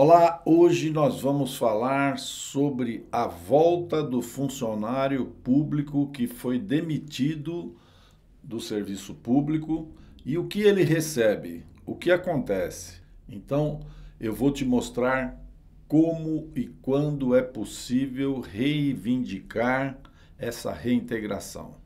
Olá, hoje nós vamos falar sobre a volta do funcionário público que foi demitido do serviço público e o que ele recebe, o que acontece. Então, eu vou te mostrar como e quando é possível reivindicar essa reintegração.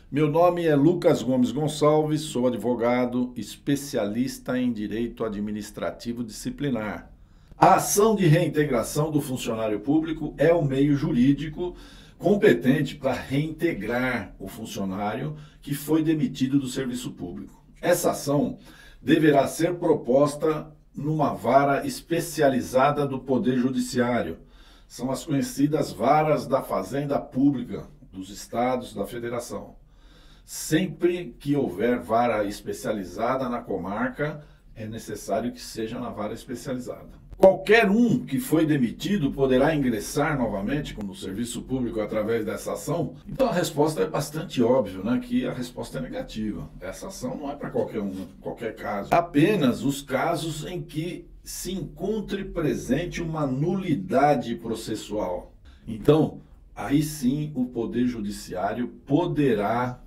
Meu nome é Lucas Gomes Gonçalves, sou advogado especialista em direito administrativo disciplinar. A ação de reintegração do funcionário público é o meio jurídico competente para reintegrar o funcionário que foi demitido do serviço público. Essa ação deverá ser proposta numa vara especializada do Poder Judiciário. São as conhecidas varas da Fazenda Pública dos Estados da Federação. Sempre que houver vara especializada na comarca, é necessário que seja na vara especializada. Qualquer um que foi demitido poderá ingressar novamente no serviço público através dessa ação? Então a resposta é bastante óbvia, né? Que a resposta é negativa. Essa ação não é para qualquer caso. Apenas os casos em que se encontre presente uma nulidade processual. Então, aí sim o Poder Judiciário poderá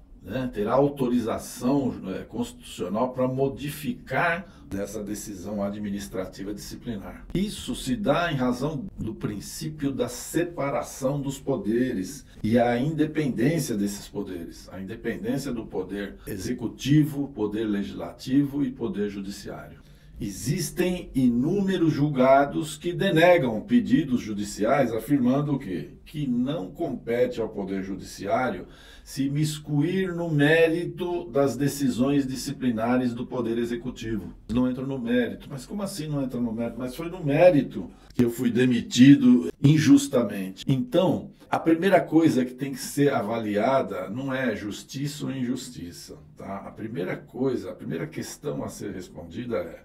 terá autorização constitucional para modificar essa decisão administrativa disciplinar. Isso se dá em razão do princípio da separação dos poderes e a independência desses poderes, a independência do poder executivo, poder legislativo e poder judiciário. Existem inúmeros julgados que denegam pedidos judiciais afirmando o quê? Que não compete ao Poder Judiciário se imiscuir no mérito das decisões disciplinares do Poder Executivo. Não entra no mérito. Mas como assim não entra no mérito? Mas foi no mérito que eu fui demitido injustamente. Então, a primeira coisa que tem que ser avaliada não é justiça ou injustiça. Tá? A primeira questão a ser respondida é: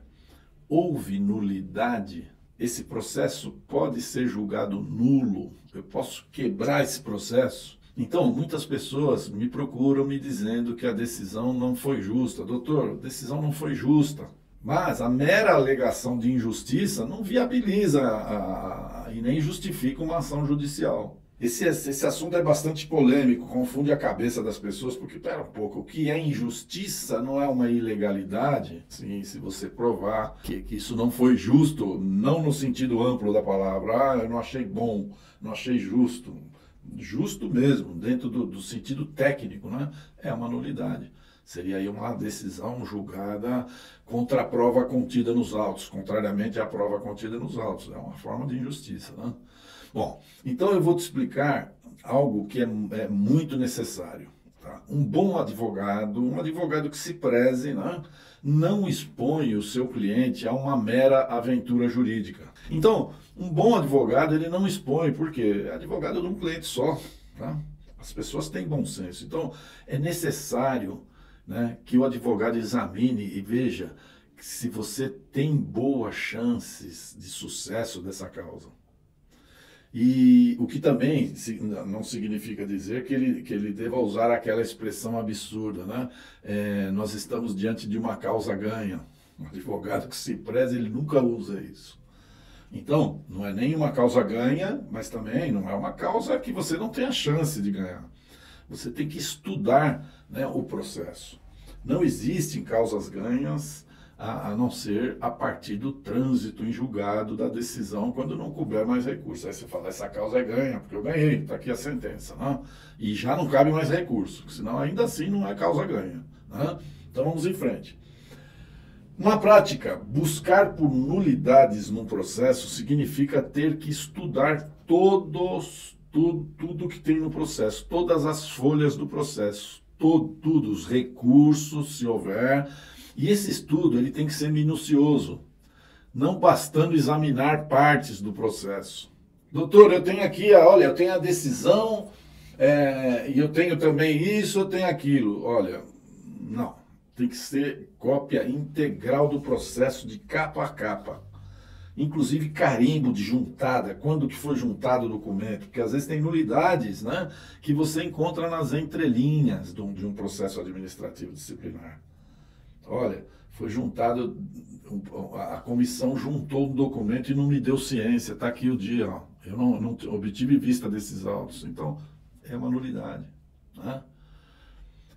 houve nulidade? Esse processo pode ser julgado nulo? Eu posso quebrar esse processo? Então, muitas pessoas me procuram me dizendo que a decisão não foi justa. Doutor, a decisão não foi justa. Mas a mera alegação de injustiça não viabiliza e nem justifica uma ação judicial. Esse assunto é bastante polêmico, confunde a cabeça das pessoas, porque, pera um pouco, o que é injustiça não é uma ilegalidade? Sim, se você provar que isso não foi justo, não no sentido amplo da palavra, eu não achei bom, não achei justo, justo mesmo, dentro do sentido técnico, né? É uma nulidade. Seria aí uma decisão julgada contra a prova contida nos autos, contrariamente à prova contida nos autos. É uma forma de injustiça, né? Bom, então eu vou te explicar algo que é muito necessário. Tá? Um bom advogado, um advogado que se preze, né, não expõe o seu cliente a uma mera aventura jurídica. Então, um bom advogado, ele não expõe, porque é advogado de um cliente só. Tá? As pessoas têm bom senso. Então, é necessário, né, que o advogado examine e veja se você tem boas chances de sucesso dessa causa. E o que também não significa dizer que ele deva usar aquela expressão absurda, né? Nós estamos diante de uma causa ganha. Um advogado que se preze, ele nunca usa isso. Então, não é nem uma causa ganha, mas também não é uma causa que você não tem a chance de ganhar. Você tem que estudar, né, o processo. Não existem causas ganhas, a não ser a partir do trânsito em julgado da decisão, quando não couber mais recurso. Aí você fala, essa causa é ganha, porque eu ganhei, está aqui a sentença, né? E já não cabe mais recurso, senão ainda assim não é causa ganha, né? Então vamos em frente. Na prática, buscar por nulidades num processo significa ter que estudar tudo que tem no processo, todas as folhas do processo, tudo, os recursos, se houver. E esse estudo ele tem que ser minucioso, não bastando examinar partes do processo. Doutor, eu tenho aqui, olha, eu tenho a decisão, e eu tenho também isso, eu tenho aquilo. Olha, não, tem que ser cópia integral do processo de capa a capa. inclusive carimbo de juntada, quando que foi juntado o documento, porque às vezes tem nulidades, né, que você encontra nas entrelinhas de um processo administrativo disciplinar. Olha, foi juntado, a comissão juntou o documento e não me deu ciência, está aqui o dia, ó, eu não obtive vista desses autos, então é uma nulidade, né?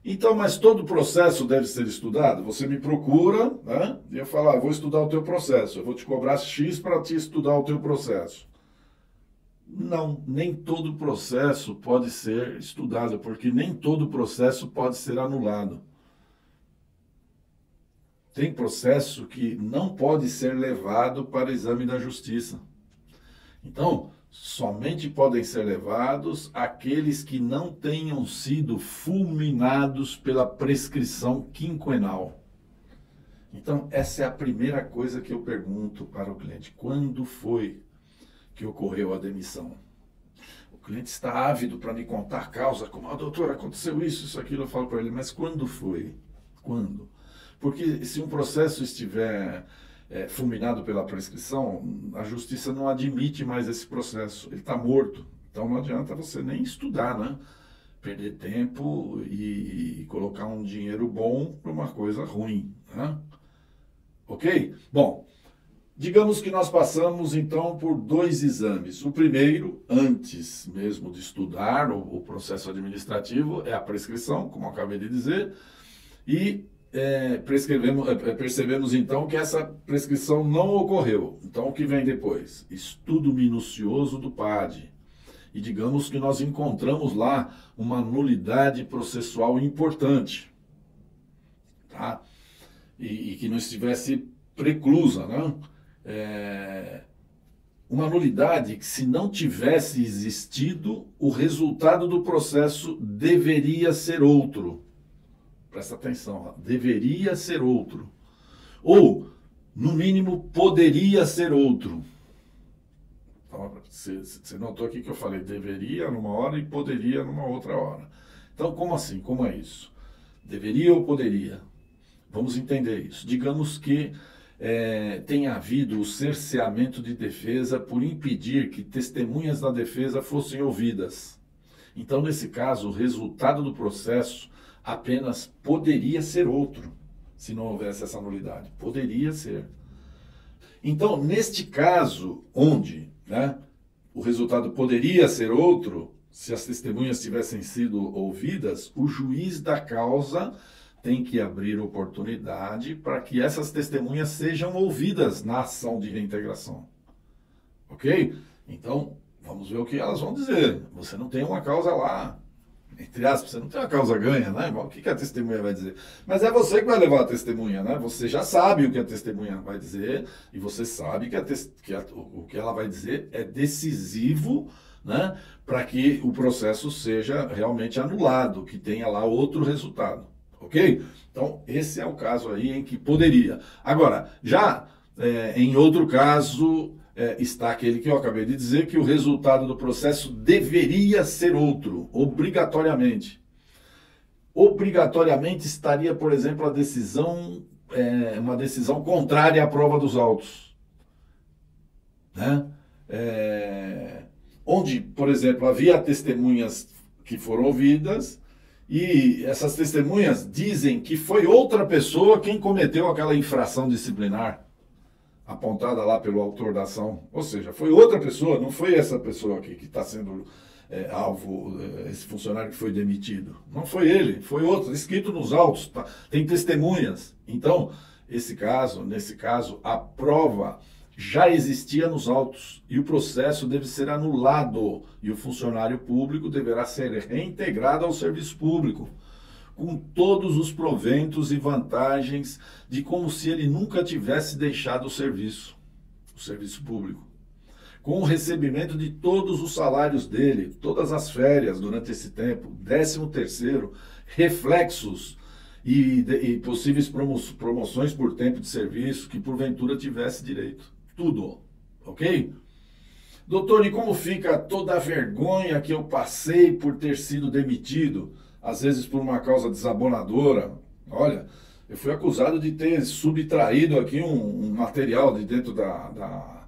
Então, mas todo processo deve ser estudado? Você me procura, né? E eu falo, vou estudar o teu processo, eu vou te cobrar X para te estudar o teu processo. Não, nem todo processo pode ser estudado, porque nem todo processo pode ser anulado. Tem processo que não pode ser levado para exame da justiça. Então, somente podem ser levados aqueles que não tenham sido fulminados pela prescrição quinquenal. Então, essa é a primeira coisa que eu pergunto para o cliente. Quando foi que ocorreu a demissão? O cliente está ávido para me contar a causa, como, doutor, aconteceu isso, aquilo. Eu falo para ele, mas quando foi? Quando? Porque se um processo estiver fulminado pela prescrição, a justiça não admite mais esse processo, ele está morto. Então não adianta você nem estudar, né? Perder tempo e colocar um dinheiro bom para uma coisa ruim, né? Ok? Bom, digamos que nós passamos então por 2 exames. O primeiro, antes mesmo de estudar o processo administrativo, é a prescrição, como eu acabei de dizer, e percebemos então que essa prescrição não ocorreu. Então o que vem depois? Estudo minucioso do PAD. E digamos que nós encontramos lá uma nulidade processual importante, tá? E que não estivesse preclusa, né? Uma nulidade que, se não tivesse existido, o resultado do processo deveria ser outro. Presta atenção, deveria ser outro. Ou, no mínimo, poderia ser outro. Então, você notou aqui que eu falei deveria numa hora e poderia numa outra hora. Então, como assim? Como é isso? Deveria ou poderia? Vamos entender isso. Digamos que tenha havido o cerceamento de defesa por impedir que testemunhas da defesa fossem ouvidas. Então, nesse caso, o resultado do processo apenas poderia ser outro, se não houvesse essa nulidade. Poderia ser. Então, neste caso, onde, né, o resultado poderia ser outro, se as testemunhas tivessem sido ouvidas, o juiz da causa tem que abrir oportunidade para que essas testemunhas sejam ouvidas na ação de reintegração. Ok? Então, vamos ver o que elas vão dizer. Você não tem uma causa lá, entre aspas, você não tem uma causa ganha, né? O que a testemunha vai dizer? Mas é você que vai levar a testemunha, né? Você já sabe o que a testemunha vai dizer e você sabe que o que ela vai dizer é decisivo, né? Para que o processo seja realmente anulado, que tenha lá outro resultado, ok? Então, esse é o caso aí em que poderia. Agora, já em outro caso, está aquele que eu acabei de dizer, que o resultado do processo deveria ser outro, obrigatoriamente. Obrigatoriamente estaria, por exemplo, a decisão, uma decisão contrária à prova dos autos, né? Onde, por exemplo, havia testemunhas que foram ouvidas e essas testemunhas dizem que foi outra pessoa quem cometeu aquela infração disciplinar apontada lá pelo autor da ação. Ou seja, foi outra pessoa, não foi essa pessoa aqui que está sendo alvo, esse funcionário que foi demitido. Não foi ele, foi outro, escrito nos autos, tá? Tem testemunhas. Então, nesse caso, a prova já existia nos autos e o processo deve ser anulado e o funcionário público deverá ser reintegrado ao serviço público, com todos os proventos e vantagens de como se ele nunca tivesse deixado o serviço público, com o recebimento de todos os salários dele, todas as férias durante esse tempo, 13º, reflexos e possíveis promoções por tempo de serviço que porventura tivesse direito. Tudo, ok? Doutor, e como fica toda a vergonha que eu passei por ter sido demitido? Às vezes por uma causa desabonadora. Olha, eu fui acusado de ter subtraído aqui um material de dentro da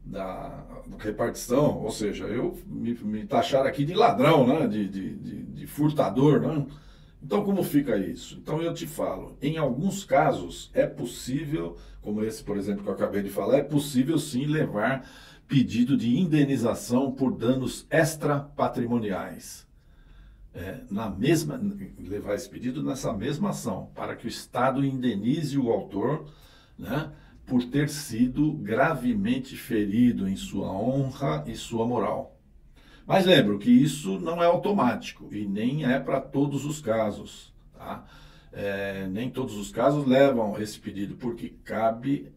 da repartição, ou seja, eu me taxaram aqui de ladrão, né? de furtador, né? Então, como fica isso? Então, eu te falo, em alguns casos é possível, como esse, por exemplo, que eu acabei de falar, é possível sim levar pedido de indenização por danos extrapatrimoniais. Levar esse pedido nessa mesma ação, para que o Estado indenize o autor, né, por ter sido gravemente ferido em sua honra e sua moral. Mas lembro que isso não é automático e nem é para todos os casos. Tá? Nem todos os casos levam esse pedido, porque cabe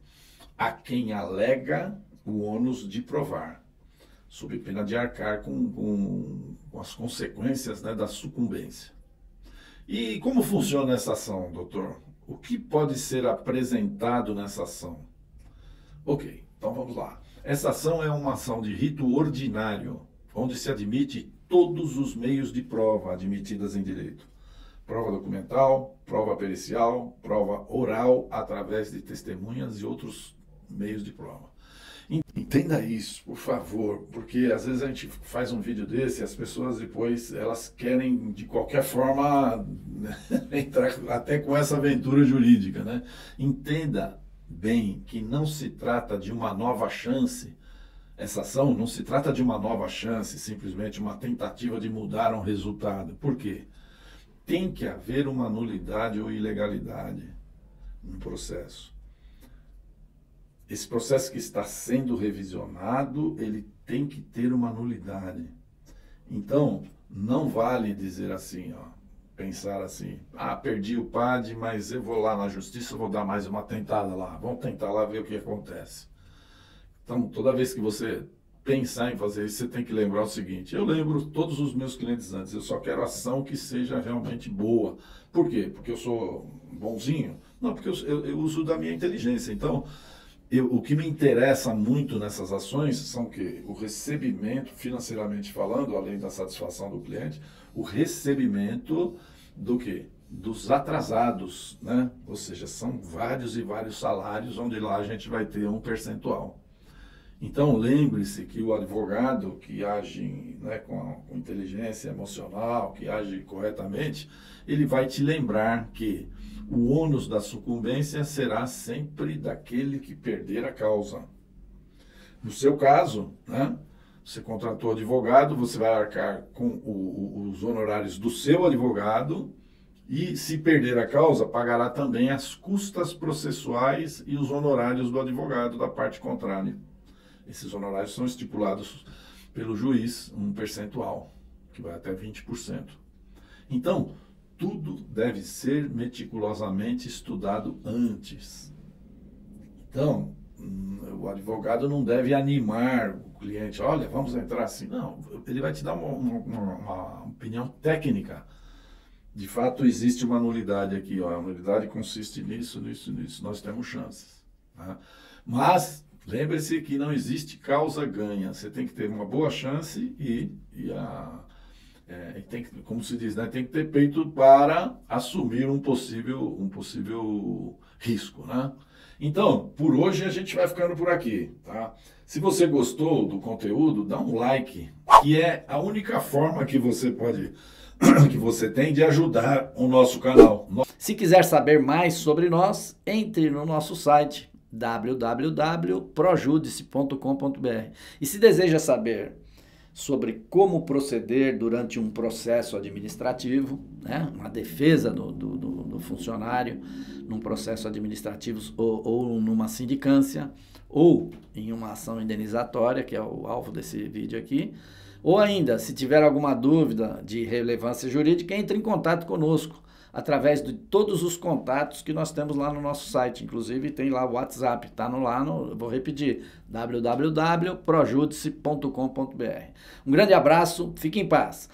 a quem alega o ônus de provar, sob pena de arcar com as consequências, né, da sucumbência. E como funciona essa ação, doutor? O que pode ser apresentado nessa ação? Ok, então vamos lá. Essa ação é uma ação de rito ordinário, onde se admite todos os meios de prova admitidas em direito. Prova documental, prova pericial, prova oral, através de testemunhas e outros meios de prova. Entenda isso, por favor, porque às vezes a gente faz um vídeo desse e as pessoas depois, elas querem de qualquer forma entrar até com essa aventura jurídica, né? Entenda bem que não se trata de uma nova chance. Essa ação não se trata de uma nova chance, simplesmente uma tentativa de mudar um resultado. Por quê? Tem que haver uma nulidade ou ilegalidade no processo. Esse processo que está sendo revisionado, ele tem que ter uma nulidade. Então, não vale dizer assim, pensar assim, perdi o PAD, mas eu vou lá na justiça, vou dar mais uma tentada lá, vamos tentar lá ver o que acontece. Então, toda vez que você pensar em fazer isso, você tem que lembrar o seguinte: eu lembro todos os meus clientes antes, eu só quero ação que seja realmente boa. Por quê? Porque eu sou bonzinho? Não, porque eu uso da minha inteligência. Então, o que me interessa muito nessas ações são o recebimento, financeiramente falando, além da satisfação do cliente, o recebimento do quê? Dos atrasados, né? Ou seja, são vários e vários salários, onde lá a gente vai ter um percentual. Então, lembre-se que o advogado que age, né, com inteligência emocional, que age corretamente, ele vai te lembrar que o ônus da sucumbência será sempre daquele que perder a causa. No seu caso, né, você contratou advogado, você vai arcar com os honorários do seu advogado e, se perder a causa, pagará também as custas processuais e os honorários do advogado da parte contrária. Esses honorários são estipulados pelo juiz, um percentual, que vai até 20%. Então, tudo deve ser meticulosamente estudado antes. Então, o advogado não deve animar o cliente, olha, vamos entrar assim. Não, ele vai te dar uma opinião técnica. De fato, existe uma nulidade aqui. A nulidade consiste nisso, nisso, nisso. Nós temos chances. Tá? Mas lembre-se que não existe causa ganha. Você tem que ter uma boa chance e tem que, como se diz, né, tem que ter peito para assumir um possível risco, né? Então, por hoje a gente vai ficando por aqui, tá? Se você gostou do conteúdo, dá um like, que é a única forma que você tem de ajudar o nosso canal. Se quiser saber mais sobre nós, entre no nosso site www.projudice.com.br. E se deseja saber sobre como proceder durante um processo administrativo, né, uma defesa do funcionário num processo administrativo ou numa sindicância, ou em uma ação indenizatória, que é o alvo desse vídeo aqui, ou ainda, se tiver alguma dúvida de relevância jurídica, entre em contato conosco, através de todos os contatos que nós temos lá no nosso site. Inclusive tem lá o WhatsApp, está vou repetir, www.projudice.com.br. Um grande abraço, fique em paz.